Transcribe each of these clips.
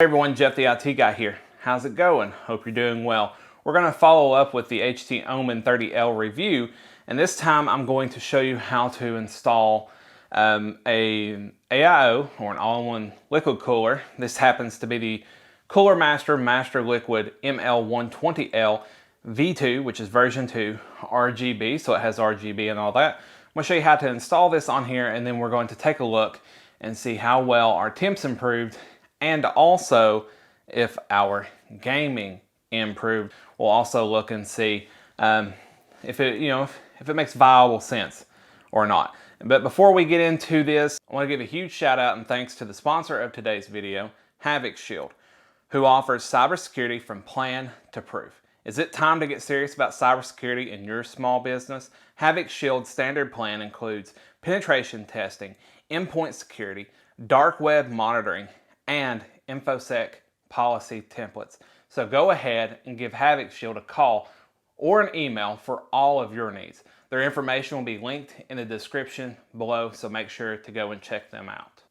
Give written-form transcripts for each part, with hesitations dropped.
Hey everyone, Jeff the IT guy here. How's it going? Hope you're doing well. We're going to follow up with the HP Omen 30L review, and this time I'm going to show you how to install a AIO, or an all-in-one liquid cooler. This happens to be the Cooler Master Liquid ML120L V2, which is version 2, RGB, so it has RGB and all that. I'm going to show you how to install this on here, and then we're going to take a look and see how well our temps improved, and also if our gaming improved. We'll also look and see if it makes viable sense or not. But before we get into this, I want to give a huge shout out and thanks to the sponsor of today's video, Havoc Shield, who offers cybersecurity from plan to proof. Is it time to get serious about cybersecurity in your small business? Havoc Shield's standard plan includes penetration testing, endpoint security, dark web monitoring, and InfoSec policy templates. So go ahead and give Havoc Shield a call or an email for all of your needs. Their information will be linked in the description below, so make sure to go and check them out.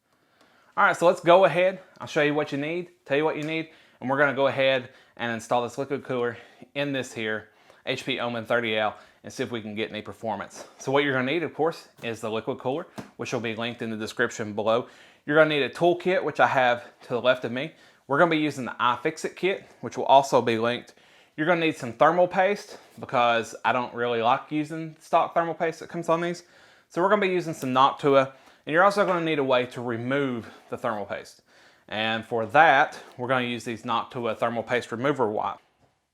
All right, so let's go ahead. I'll show you what you need, tell you what you need, and we're gonna go ahead and install this liquid cooler in this here HP Omen 30L and see if we can get any performance. So what you're gonna need, of course, is the liquid cooler, which will be linked in the description below. You're gonna need a toolkit, which I have to the left of me. We're gonna be using the iFixit kit, which will also be linked. You're gonna need some thermal paste because I don't really like using stock thermal paste that comes on these. So we're gonna be using some Noctua, and you're also gonna need a way to remove the thermal paste. And for that, we're gonna use these Noctua thermal paste remover wipe.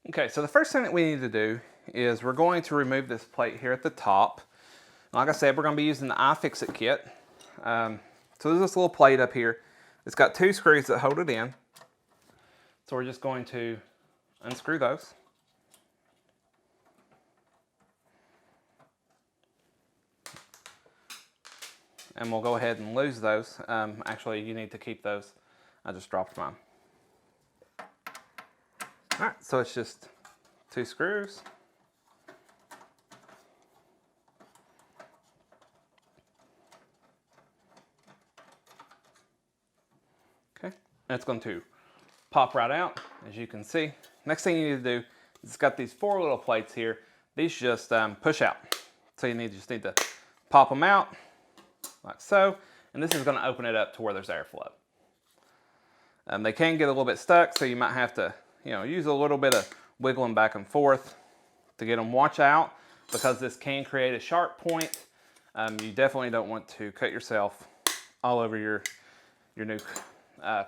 Okay, so the first thing that we need to do is we're going to remove this plate here at the top. Like I said, we're gonna be using the iFixit kit. So there's this little plate up here. It's got two screws that hold it in. So we're just going to unscrew those. And we'll go ahead and lose those. Actually, you need to keep those. I just dropped mine. All right, so it's just two screws. Okay, and it's going to pop right out, as you can see. Next thing you need to do, it's got these four little plates here. These just push out. So you just need to pop them out, like so. And this is going to open it up to where there's airflow. They can get a little bit stuck, so you might have to, use a little bit of wiggling back and forth to get them. Watch out, because this can create a sharp point. You definitely don't want to cut yourself all over your new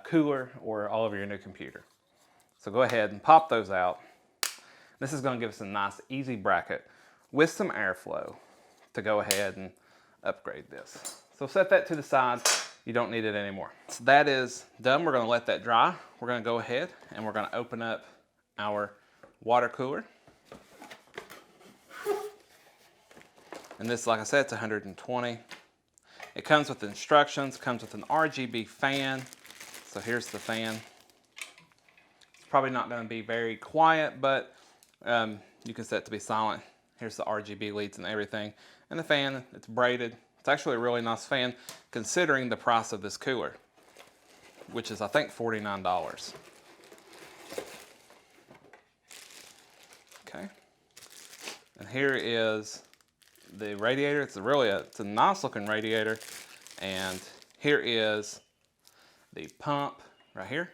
cooler or all over your new computer. So go ahead and pop those out. This is going to give us a nice easy bracket with some airflow to go ahead and upgrade this. So set that to the side. You don't need it anymore. So that is done. We're going to let that dry. We're going to go ahead and we're going to open up our water cooler. And this, like I said, it's 120. It comes with instructions, comes with an RGB fan. So here's the fan. It's probably not going to be very quiet, but you can set it to be silent. Here's the RGB leads and everything. And the fan, it's braided. It's actually a really nice fan considering the price of this cooler, which is I think $49. Okay. And here is the radiator. It's a nice looking radiator. And here is the pump right here.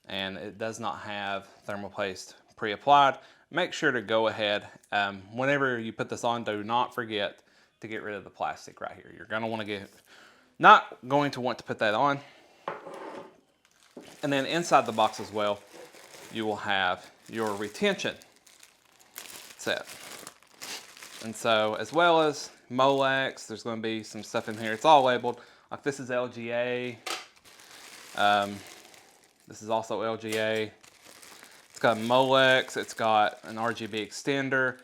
And it does not have thermal paste pre-applied. Make sure to go ahead, whenever you put this on, do not forget to get rid of the plastic right here. You're gonna not going to want to put that on. And then inside the box as well, you will have your retention set. And so, as well as Molex, there's going to be some stuff in here. It's all labeled. Like this is LGA. This is also LGA. It's got Molex. It's got an RGB extender.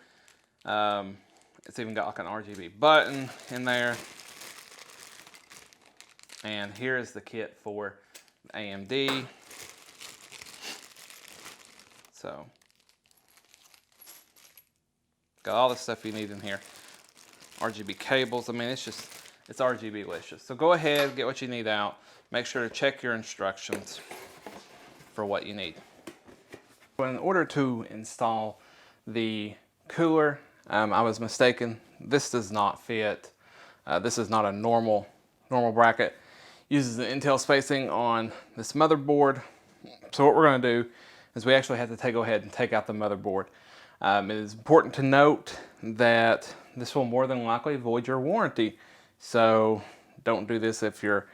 It's even got like an RGB button in there. And here is the kit for AMD. So, got all the stuff you need in here. RGB cables. I mean, it's RGB-licious. So go ahead, get what you need out. Make sure to check your instructions. for what you need. In order to install the cooler, I was mistaken. This does not fit. This is not a normal bracket. Uses the Intel spacing on this motherboard. So what we're going to do is we actually have to go ahead and take out the motherboard. It is important to note that this will more than likely void your warranty. So don't do this if you're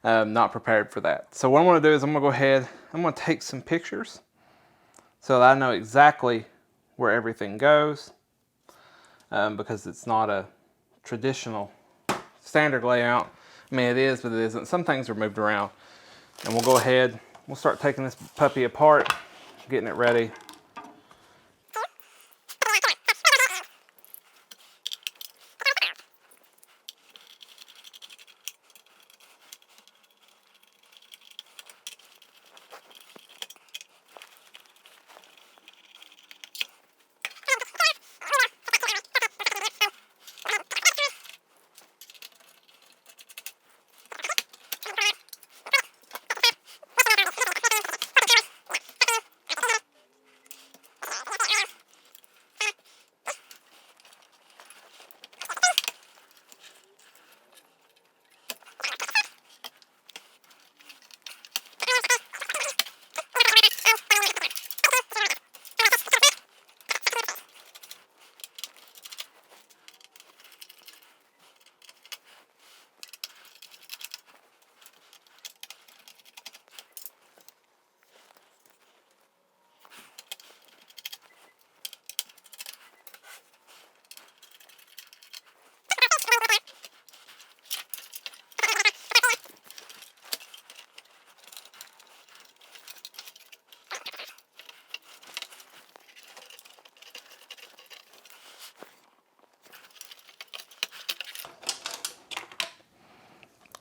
not prepared for that. So what I'm going to do is I'm going to go ahead, I'm going to take some pictures so that I know exactly where everything goes, because it's not a traditional standard layout. I mean, it is, but it isn't. Some things are moved around. And we'll go ahead, we'll start taking this puppy apart, getting it ready.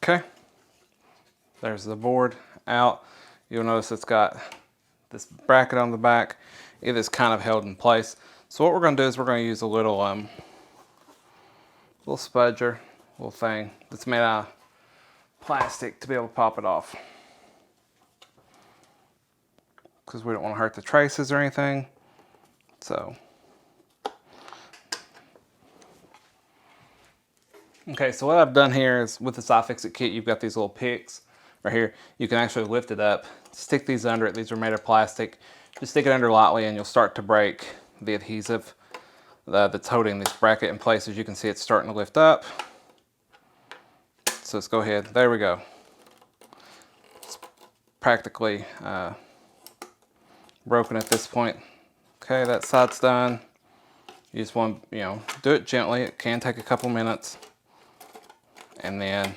Okay, there's the board out. You'll notice it's got this bracket on the back. It is kind of held in place. So what we're going to do is we're going to use a little spudger, little thing that's made out of plastic to be able to pop it off, because we don't want to hurt the traces or anything. So okay, so what I've done here is with this iFixit kit, you've got these little picks right here. You can actually lift it up, stick these under it. These are made of plastic. Just stick it under lightly and you'll start to break the adhesive that's holding this bracket in place. As you can see, it's starting to lift up. So let's go ahead. There we go. It's practically broken at this point. Okay, that side's done. You just want to, do it gently. It can take a couple minutes. And then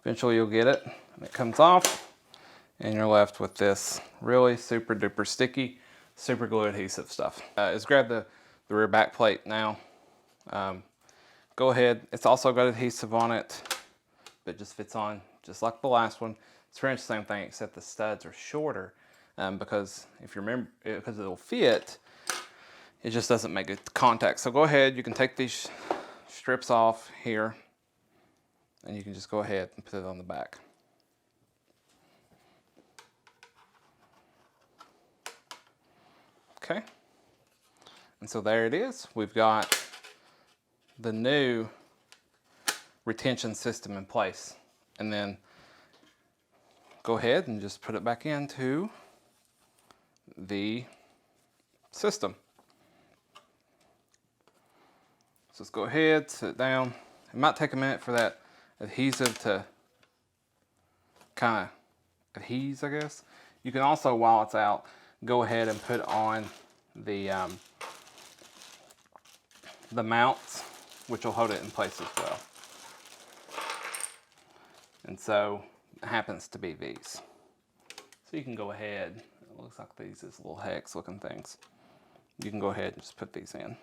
eventually you'll get it, and it comes off, and you're left with this really super duper sticky, super glue adhesive stuff. Let's grab the rear back plate now. Go ahead, it's also got adhesive on it, but it just fits on just like the last one. It's pretty much the same thing, except the studs are shorter, because if you remember, because it'll fit, it just doesn't make good contact. So go ahead, you can take these strips off here, and you can just go ahead and put it on the back. Okay, and so there it is. We've got the new retention system in place. And then go ahead and just put it back into the system. So let's go ahead, sit it down. It might take a minute for that adhesive to kind of adhese, I guess. You can also, while it's out, go ahead and put on the mounts, which will hold it in place as well. And so it happens to be these. So you can go ahead, it looks like these is little hex looking things. You can go ahead and just put these in.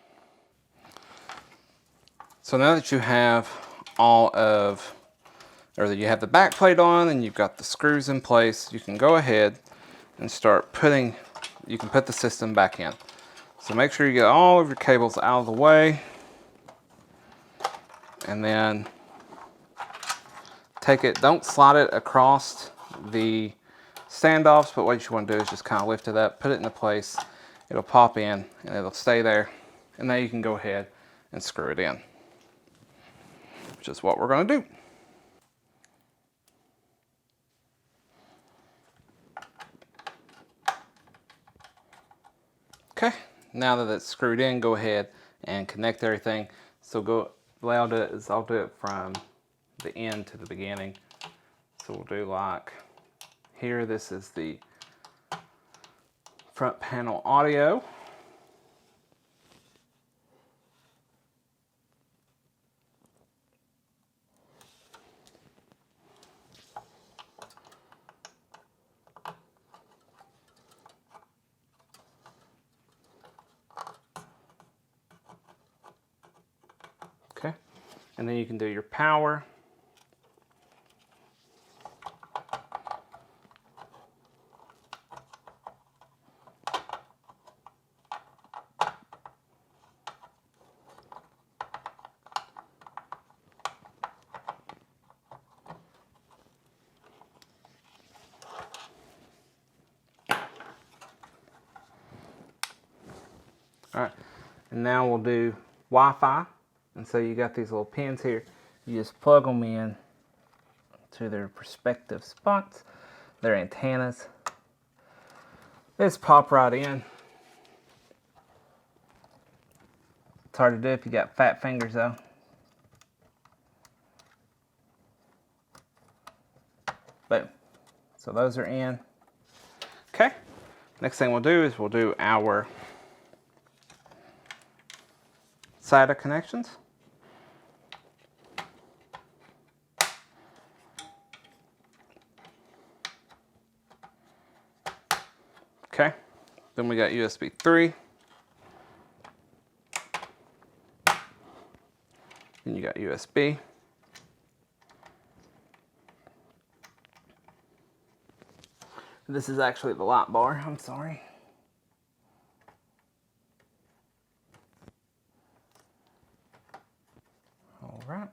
So now that you have that you have the back plate on and you've got the screws in place, you can go ahead and start putting, you can put the system back in. So make sure you get all of your cables out of the way, and then take it, don't slide it across the standoffs, but what you want to do is just kind of lift it up, put it into place. It'll pop in and it'll stay there. And now you can go ahead and screw it in, which is what we're going to do. Okay, now that it's screwed in, go ahead and connect everything. So I'll do it from the end to the beginning. So we'll do like here, this is the front panel audio. Okay, and then you can do your power. All right, and now we'll do Wi-Fi. And so you got these little pins here. You just plug them in to their respective spots, their antennas. They just pop right in. It's hard to do if you got fat fingers though. Boom. So those are in. Okay. Next thing we'll do is we'll do our SATA connections. Okay, then we got USB 3. Then you got USB. This is actually the light bar, I'm sorry. All right.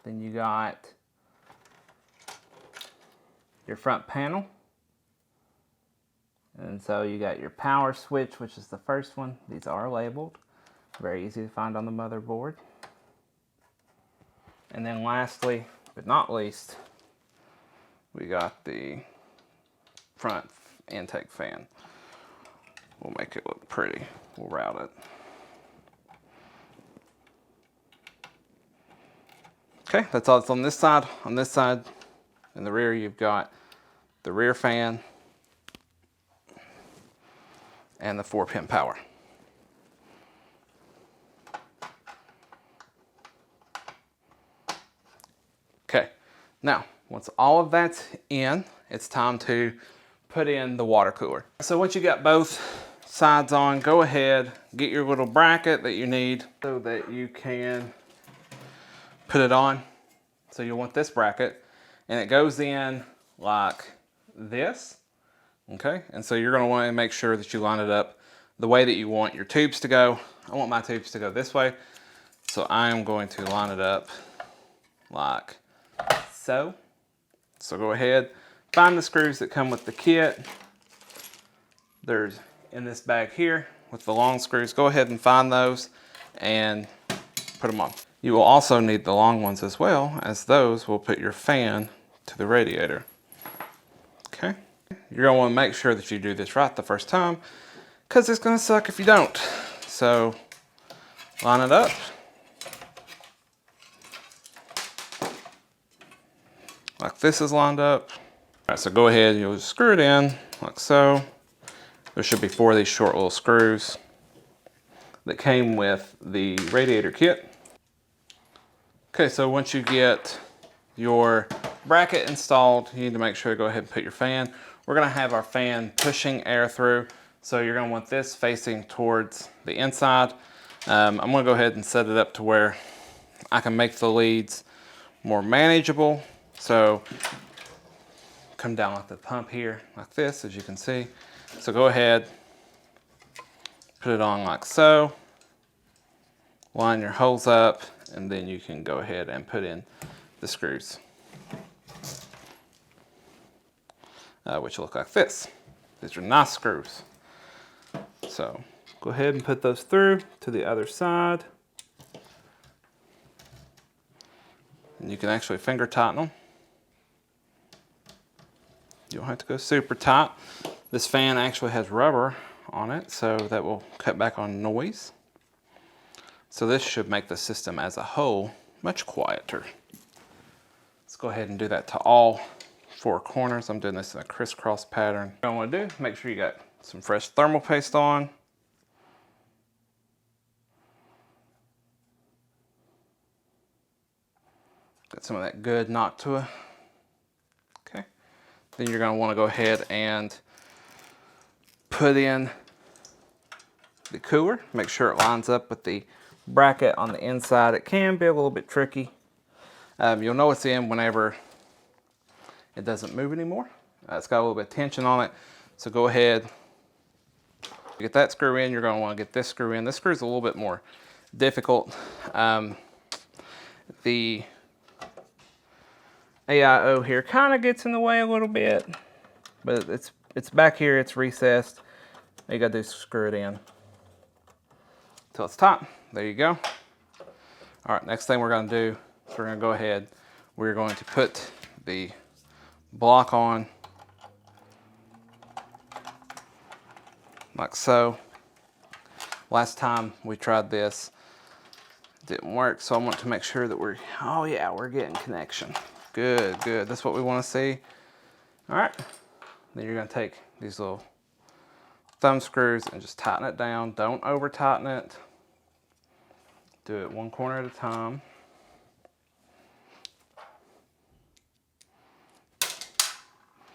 Then you got your front panel. And so you got your power switch, which is the first one. These are labeled. Very easy to find on the motherboard. And then lastly, but not least, we got the front intake fan. We'll make it look pretty. We'll route it. Okay, that's all that's on this side. On this side, in the rear, you've got the rear fan and the 4-pin power. Okay, now once all of that's in, it's time to put in the water cooler. So once you got both sides on, go ahead, get your little bracket that you need so that you can put it on. So you'll want this bracket, and it goes in like this. Okay, and so you're going to want to make sure that you line it up the way that you want your tubes to go. I want my tubes to go this way, so I am going to line it up like so. So go ahead, find the screws that come with the kit. There's in this bag here with the long screws. Go ahead and find those and put them on. You will also need the long ones as well, as those will put your fan to the radiator. Okay. You're going to want to make sure that you do this right the first time, because it's going to suck if you don't. So line it up. Like this is lined up. All right, so go ahead, you'll just screw it in like so. There should be 4 of these short little screws that came with the radiator kit. Okay, so once you get your bracket installed, you need to make sure to go ahead and put your fan. We're gonna have our fan pushing air through, so you're gonna want this facing towards the inside. I'm gonna go ahead and set it up to where I can make the leads more manageable. So come down like the pump here, like this, as you can see. So go ahead, put it on like so, line your holes up, and then you can go ahead and put in the screws. which look like this. These are nice screws. So go ahead and put those through to the other side. And you can actually finger tighten them. You don't have to go super tight. This fan actually has rubber on it, so that will cut back on noise. So this should make the system as a whole much quieter. Let's go ahead and do that to all 4 corners. I'm doing this in a crisscross pattern. What I want to do, make sure you got some fresh thermal paste on. Got some of that good Noctua. Okay. Then you're going to want to go ahead and put in the cooler. Make sure it lines up with the bracket on the inside. It can be a little bit tricky. You'll know it's in whenever it doesn't move anymore. It's got a little bit of tension on it. So go ahead, get that screw in. You're going to want to get this screw in. This screw is a little bit more difficult. The AIO here kind of gets in the way a little bit, but it's back here, it's recessed. You gotta do is screw it in till it's tight. There you go. All right, next thing we're gonna do is we're gonna go ahead, we're going to put the block on like so. Last time we tried this, it didn't work, so I want to make sure that oh yeah, we're getting connection. Good, good, that's what we wanna see. All right, then you're gonna take these little thumb screws and just tighten it down. Don't over tighten it. Do it 1 corner at a time.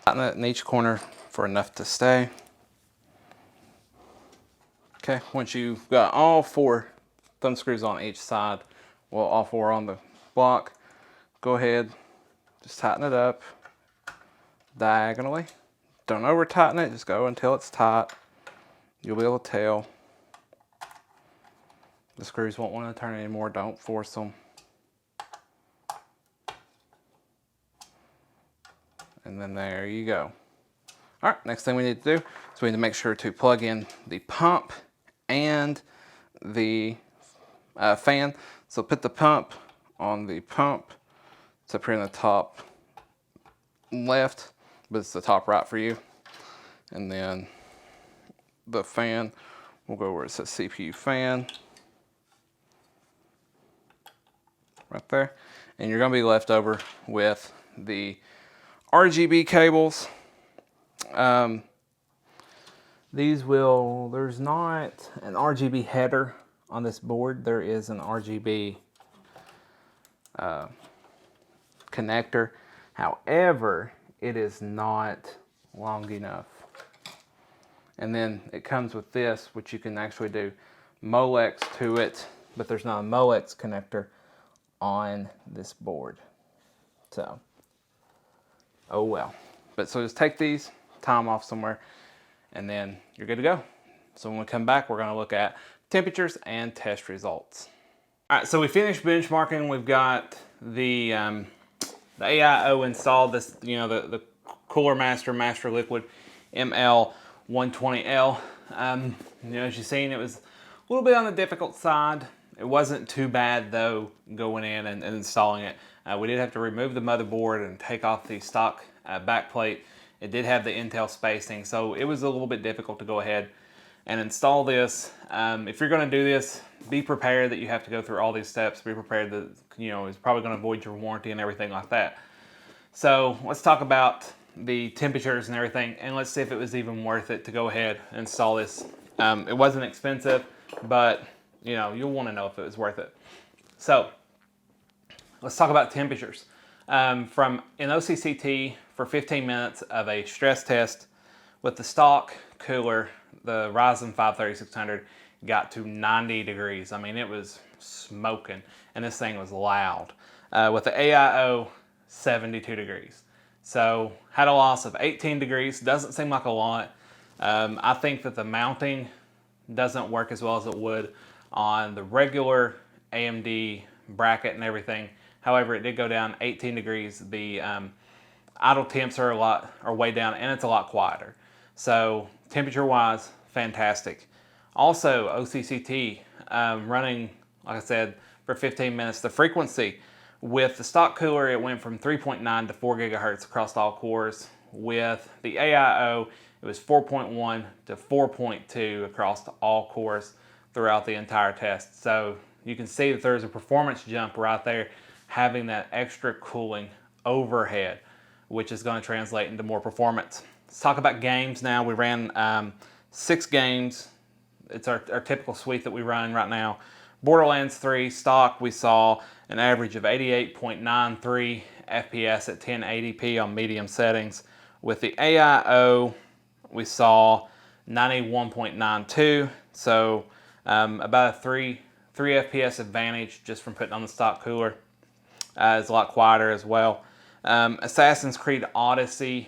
Tighten it in each corner for enough to stay. Okay, once you've got all 4 thumb screws on each side, well, all 4 on the block, go ahead, just tighten it up diagonally. Don't over tighten it, just go until it's tight. You'll be able to tell. The screws won't want to turn anymore, don't force them. And then there you go. All right, next thing we need to do is we need to make sure to plug in the pump and the fan. So put the pump on the pump. It's up here in the top left, but it's the top right for you. And then the fan, we'll go where it says CPU fan. Right there. And you're gonna be left over with the RGB cables. There's not an RGB header on this board. There is an RGB connector. However, it is not long enough. And then it comes with this, which you can actually do Molex to it, but there's not a Molex connector on this board. So, oh well. But so just take these, tie them off somewhere, and then you're good to go. So when we come back, we're gonna look at temperatures and test results. All right, so we finished benchmarking. We've got the AIO installed, this, you know, the Cooler Master Liquid ML120L. You know, as you've seen, it was a little bit on the difficult side. It wasn't too bad though, going in and installing it. We did have to remove the motherboard and take off the stock backplate. It did have the Intel spacing, so it was a little bit difficult to go ahead and install this. If you're gonna do this, be prepared that you have to go through all these steps. Be prepared that, you know, it's probably gonna void your warranty and everything like that. So let's talk about the temperatures and everything, and let's see if it was even worth it to go ahead and install this. It wasn't expensive, but you know, you'll wanna know if it was worth it. So let's talk about temperatures. From an OCCT for 15 minutes of a stress test with the stock cooler, the Ryzen 5 3600 got to 90 degrees. I mean, it was smoking, and this thing was loud. With the AIO, 72 degrees. So had a loss of 18 degrees. Doesn't seem like a lot. I think that the mounting doesn't work as well as it would on the regular AMD bracket and everything. However, it did go down 18 degrees. The idle temps are way down, and it's a lot quieter. So temperature wise, fantastic. Also OCCT running, like I said, for 15 minutes. The frequency with the stock cooler, it went from 3.9 to 4 gigahertz across all cores. With the AIO, it was 4.1 to 4.2 across all cores throughout the entire test. So you can see that there's a performance jump right there, having that extra cooling overhead, which is going to translate into more performance. Let's talk about games now. We ran 6 games. It's our typical suite that we run right now. Borderlands 3 stock, we saw an average of 88.93 FPS at 1080p on medium settings. With the AIO, we saw 91.92, so about a 3 FPS advantage just from putting on the stock cooler. It's a lot quieter as well. Assassin's Creed Odyssey,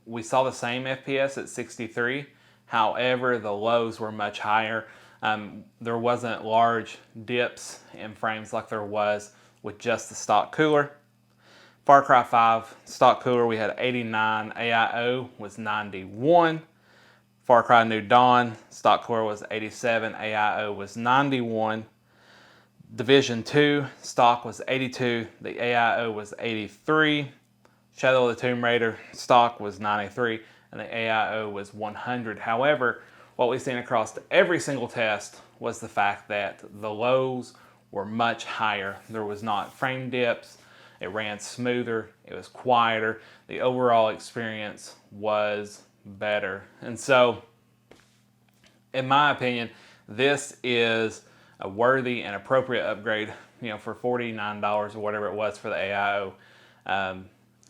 we saw the same FPS at 63. However, the lows were much higher. There wasn't large dips in frames like there was with just the stock cooler. Far Cry 5 stock cooler, we had 89, AIO was 91. Far Cry New Dawn stock cooler was 87, AIO was 91. Division 2 stock was 82, the AIO was 83. Shadow of the Tomb Raider stock was 93, and the AIO was 100. However, what we've seen across every single test was the fact that the lows were much higher. There was not frame dips, it ran smoother, it was quieter, the overall experience was better. And so, in my opinion, this is a worthy and appropriate upgrade, for $49 or whatever it was for the AIO.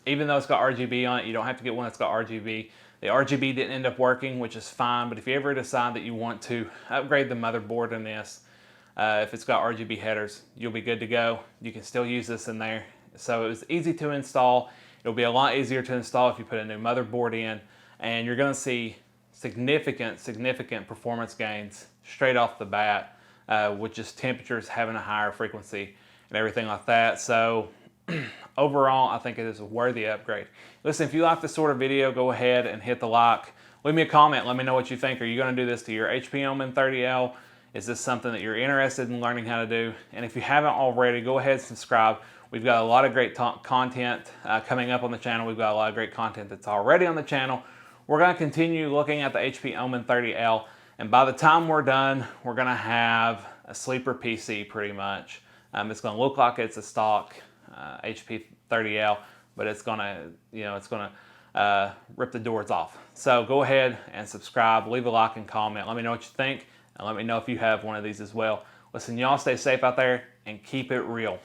Even though it's got RGB on it, you don't have to get one that's got RGB. The RGB didn't end up working, which is fine, but if you ever decide that you want to upgrade the motherboard in this, if it's got RGB headers, you'll be good to go. You can still use this in there. So it was easy to install. It'll be a lot easier to install if you put a new motherboard in, and you're gonna see significant performance gains straight off the bat with just temperatures having a higher frequency and everything like that. So overall, I think it is a worthy upgrade. Listen, if you like this sort of video, go ahead and hit the like. Leave me a comment. Let me know what you think. Are you going to do this to your HP Omen 30L? Is this something that you're interested in learning how to do? And if you haven't already, go ahead and subscribe. We've got a lot of great content coming up on the channel. We've got a lot of great content that's already on the channel. We're going to continue looking at the HP Omen 30L. And by the time we're done, we're going to have a sleeper PC pretty much. It's going to look like it's a stock HP 30L, but it's gonna, rip the doors off. So go ahead and subscribe, leave a like and comment. Let me know what you think, and let me know if you have one of these as well. Listen, y'all stay safe out there and keep it real.